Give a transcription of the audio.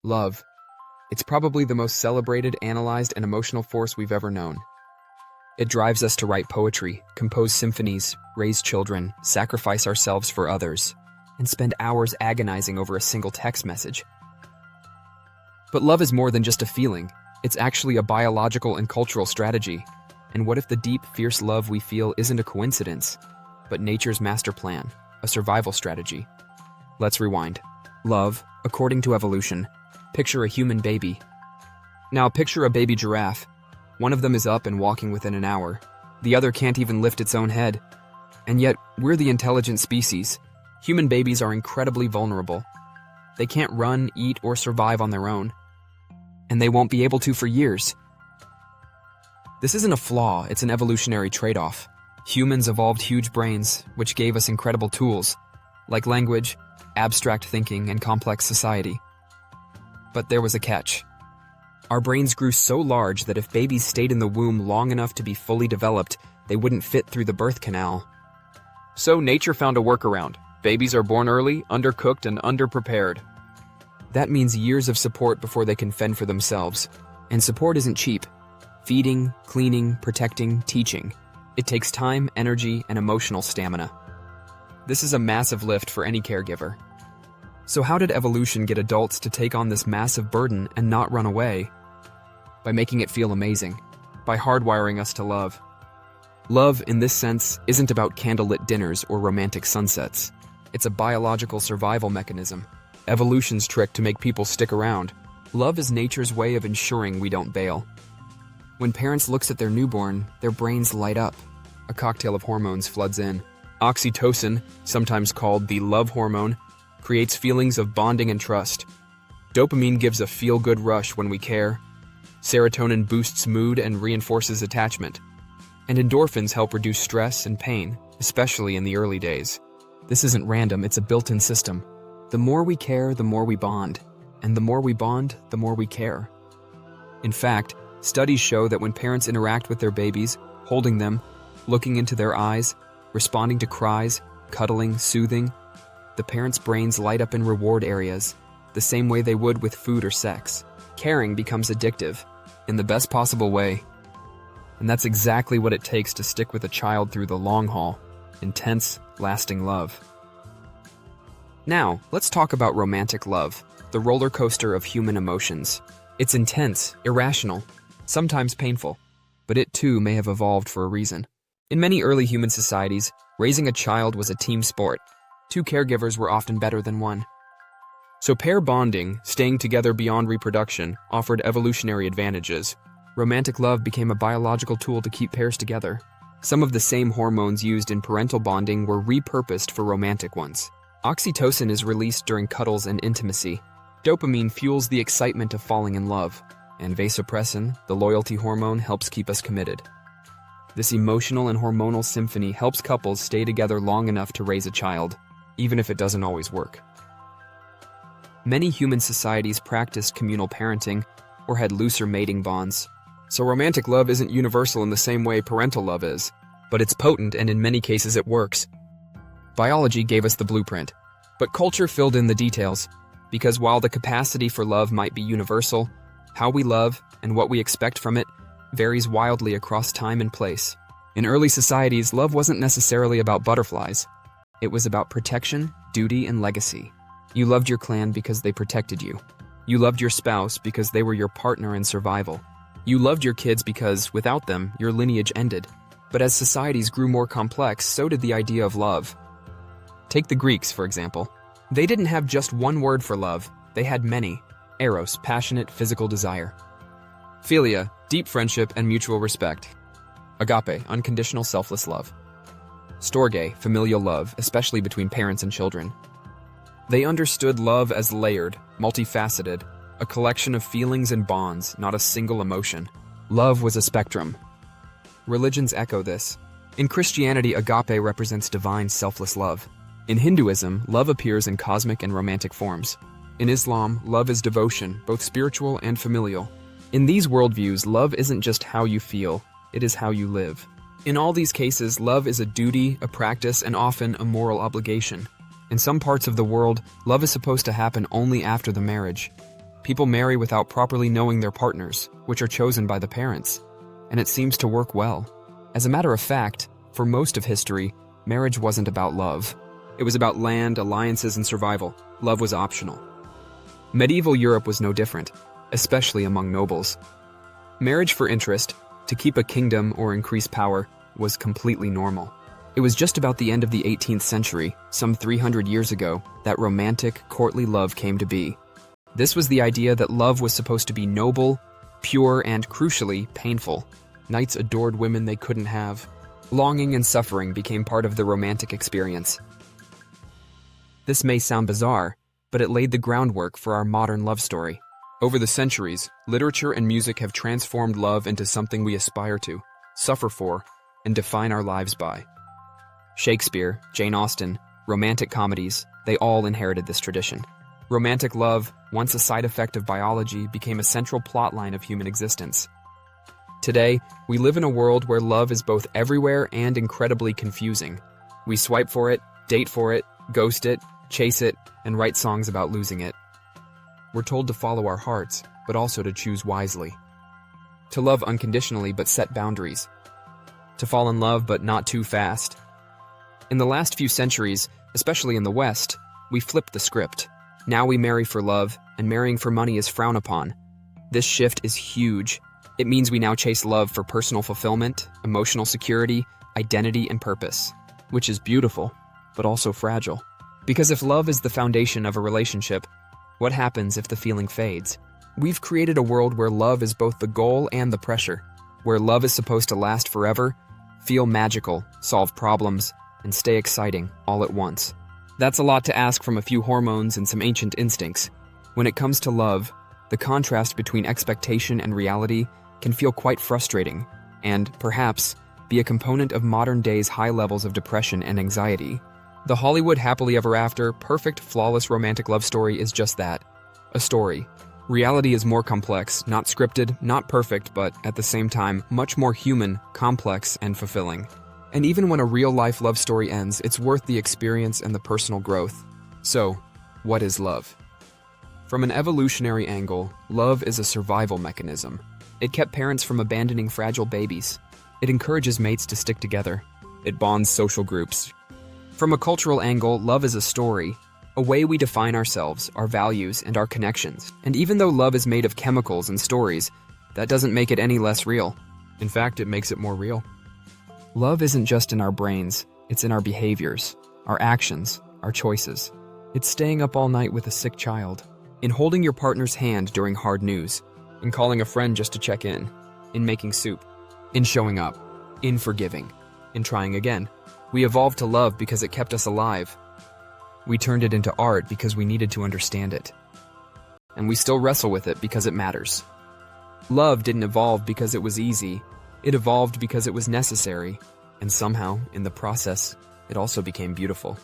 Love. It's probably the most celebrated, analyzed, and emotional force we've ever known. It drives us to write poetry, compose symphonies, raise children, sacrifice ourselves for others, and spend hours agonizing over a single text message. But love is more than just a feeling. It's actually a biological and cultural strategy. And what if the deep, fierce love we feel isn't a coincidence, but nature's master plan, a survival strategy? Let's rewind. Love, according to evolution. Picture a human baby. Now picture a baby giraffe. One of them is up and walking within an hour. The other can't even lift its own head. And yet, we're the intelligent species. Human babies are incredibly vulnerable. They can't run, eat, or survive on their own. And they won't be able to for years. This isn't a flaw, it's an evolutionary trade-off. Humans evolved huge brains, which gave us incredible tools, like language, abstract thinking, and complex society. But there was a catch. Our brains grew so large that if babies stayed in the womb long enough to be fully developed, they wouldn't fit through the birth canal. So nature found a workaround. Babies are born early, undercooked, and underprepared. That means years of support before they can fend for themselves. And support isn't cheap. Feeding, cleaning, protecting, teaching. It takes time, energy, and emotional stamina. This is a massive lift for any caregiver. So how did evolution get adults to take on this massive burden and not run away? By making it feel amazing. By hardwiring us to love. Love, in this sense, isn't about candlelit dinners or romantic sunsets. It's a biological survival mechanism. Evolution's trick to make people stick around. Love is nature's way of ensuring we don't bail. When parents look at their newborn, their brains light up. A cocktail of hormones floods in. Oxytocin, sometimes called the love hormone, creates feelings of bonding and trust. Dopamine gives a feel-good rush when we care. Serotonin boosts mood and reinforces attachment. And endorphins help reduce stress and pain, especially in the early days. This isn't random, it's a built-in system. The more we care, the more we bond. And the more we bond, the more we care. In fact, studies show that when parents interact with their babies, holding them, looking into their eyes, responding to cries, cuddling, soothing, the parents' brains light up in reward areas, the same way they would with food or sex. Caring becomes addictive, in the best possible way. And that's exactly what it takes to stick with a child through the long haul. Intense, lasting love. Now, let's talk about romantic love, the roller coaster of human emotions. It's intense, irrational, sometimes painful, but it too may have evolved for a reason. In many early human societies, raising a child was a team sport. 2 caregivers were often better than 1. So pair bonding, staying together beyond reproduction, offered evolutionary advantages. Romantic love became a biological tool to keep pairs together. Some of the same hormones used in parental bonding were repurposed for romantic ones. Oxytocin is released during cuddles and intimacy. Dopamine fuels the excitement of falling in love. And vasopressin, the loyalty hormone, helps keep us committed. This emotional and hormonal symphony helps couples stay together long enough to raise a child, even if it doesn't always work. Many human societies practiced communal parenting or had looser mating bonds. So romantic love isn't universal in the same way parental love is, but it's potent and in many cases it works. Biology gave us the blueprint, but culture filled in the details, because while the capacity for love might be universal, how we love and what we expect from it varies wildly across time and place. In early societies, love wasn't necessarily about butterflies. It was about protection, duty, and legacy. You loved your clan because they protected you. You loved your spouse because they were your partner in survival. You loved your kids because, without them, your lineage ended. But as societies grew more complex, so did the idea of love. Take the Greeks, for example. They didn't have just one word for love. They had many. Eros, passionate, physical desire. Philia, deep friendship and mutual respect. Agape, unconditional, selfless love. Storge, familial love, especially between parents and children. They understood love as layered, multifaceted, a collection of feelings and bonds, not a single emotion. Love was a spectrum. Religions echo this. In Christianity, agape represents divine, selfless love. In Hinduism, love appears in cosmic and romantic forms. In Islam, love is devotion, both spiritual and familial. In these worldviews, love isn't just how you feel, it is how you live. In all these cases, love is a duty, a practice, and often a moral obligation. In some parts of the world, love is supposed to happen only after the marriage. People marry without properly knowing their partners, which are chosen by the parents. And it seems to work well. As a matter of fact, for most of history, marriage wasn't about love. It was about land, alliances, and survival. Love was optional. Medieval Europe was no different, especially among nobles. Marriage for interest, to keep a kingdom or increase power, was completely normal. It was just about the end of the 18th century, some 300 years ago, that romantic, courtly love came to be. This was the idea that love was supposed to be noble, pure, and, crucially, painful. Knights adored women they couldn't have. Longing and suffering became part of the romantic experience. This may sound bizarre, but it laid the groundwork for our modern love story. Over the centuries, literature and music have transformed love into something we aspire to, suffer for, and define our lives by. Shakespeare, Jane Austen, romantic comedies, they all inherited this tradition. Romantic love, once a side effect of biology, became a central plotline of human existence. Today, we live in a world where love is both everywhere and incredibly confusing. We swipe for it, date for it, ghost it, chase it, and write songs about losing it. We're told to follow our hearts, but also to choose wisely. To love unconditionally but set boundaries. To fall in love but not too fast. In the last few centuries, especially in the West, we flipped the script. Now we marry for love, and marrying for money is frowned upon. This shift is huge. It means we now chase love for personal fulfillment, emotional security, identity, and purpose, which is beautiful, but also fragile. Because if love is the foundation of a relationship, what happens if the feeling fades? We've created a world where love is both the goal and the pressure, where love is supposed to last forever, feel magical, solve problems, and stay exciting all at once. That's a lot to ask from a few hormones and some ancient instincts. When it comes to love, the contrast between expectation and reality can feel quite frustrating and, perhaps, be a component of modern day's high levels of depression and anxiety. The Hollywood happily ever after, perfect, flawless romantic love story is just that, a story. Reality is more complex, not scripted, not perfect, but, at the same time, much more human, complex, and fulfilling. And even when a real-life love story ends, it's worth the experience and the personal growth. So, what is love? From an evolutionary angle, love is a survival mechanism. It kept parents from abandoning fragile babies. It encourages mates to stick together. It bonds social groups. From a cultural angle, love is a story, a way we define ourselves, our values, and our connections. And even though love is made of chemicals and stories, that doesn't make it any less real. In fact, it makes it more real. Love isn't just in our brains, it's in our behaviors, our actions, our choices. It's staying up all night with a sick child, in holding your partner's hand during hard news, in calling a friend just to check in making soup, in showing up, in forgiving, in trying again. We evolved to love because it kept us alive. We turned it into art because we needed to understand it. And we still wrestle with it because it matters. Love didn't evolve because it was easy. It evolved because it was necessary, and somehow, in the process, it also became beautiful.